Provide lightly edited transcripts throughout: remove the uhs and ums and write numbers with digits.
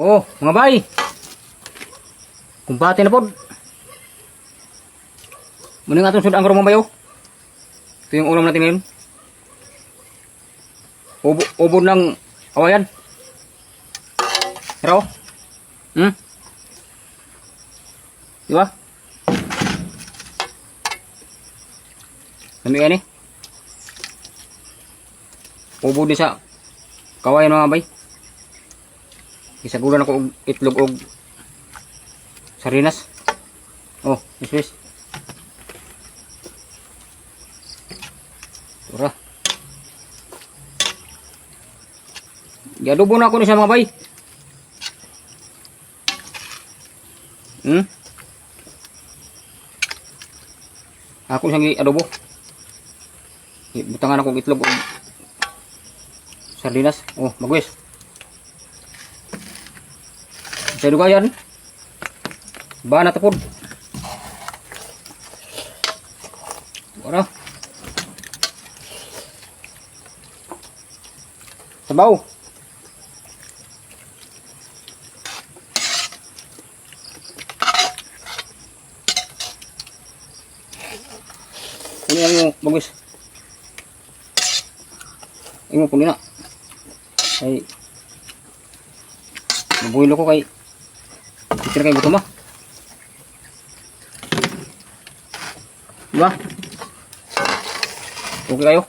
Oh, mga bay. Kumpate na pod. Muna nga itong sudang karong mga bayo. Ito yung ulam natin ngayon. Ubod ng awayan. Pero, diba? Kami yan eh. Ubod din sa kawayan mga bay. Isagulan ako og itlog og sardinas. Oh, yes. Tura. Giadobo na ako ni sa mga bay. Ako siyang i-adobo. Butangan ako og itlog og sardinas. Oh, bagwes. Sa dugayan. Ba na tapod. Ora. Sabaw. Ini yang bagus. Ini pun na. Ay. Mabuhilo ko kay pikir kayo gutom ba? Diba? Okay kayo?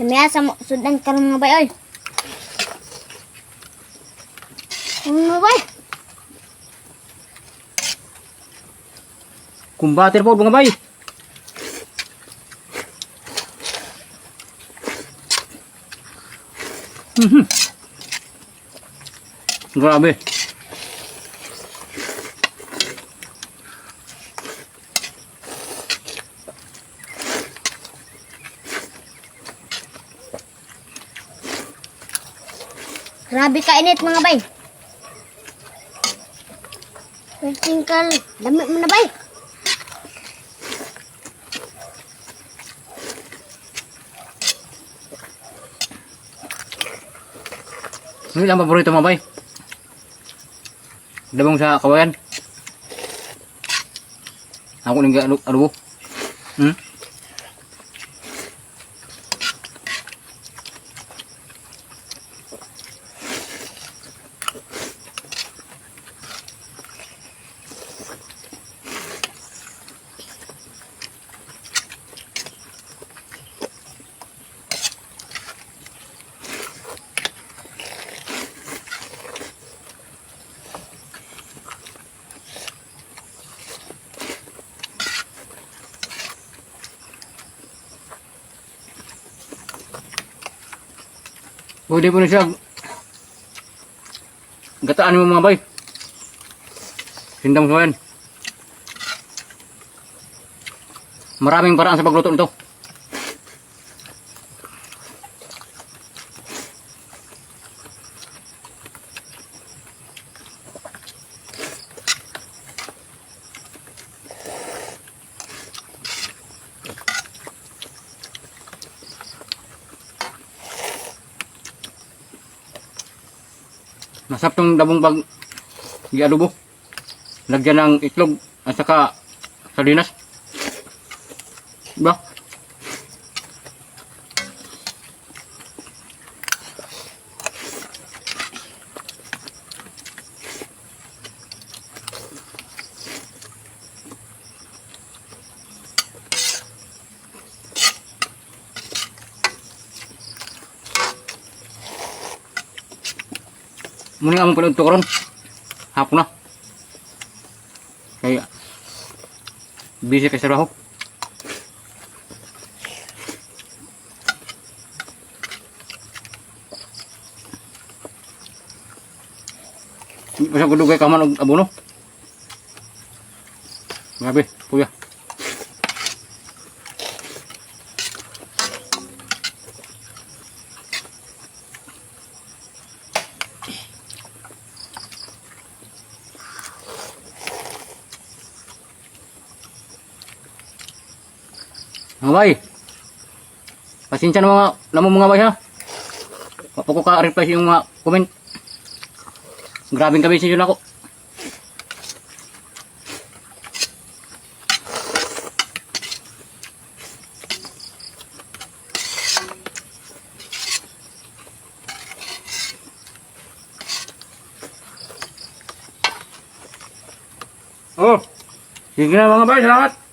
Namaya sa sudan karong mga bay oy. Mga bay. Kumbater po mga bay. Grabe. Grabe kainit mga bay. Tingkal, dami mo na bay. Ano yung paborito mga bay? Dabong sa kawayan. Ako nang adobo. Pwede po na siya gataan mo mga bay. Sindang kawayan. Maraming paraan sa pagluto nito. Masarap tong dabong pag i-adobo. Lagyan ng itlog at saka sardinas. Diba? Muna among panuto karon. Hapon na. Kaya busy kay sa trabaho. Hindi pa siya kudugay kaman og abono. Grabe, kuya. Mga bay, Pasensya na mga namo mga bay ha. Wapo ko ka-reply sa yung mga comment. Grabing gabi sa inyo na ako. Oh, sige na mga bay, salamat.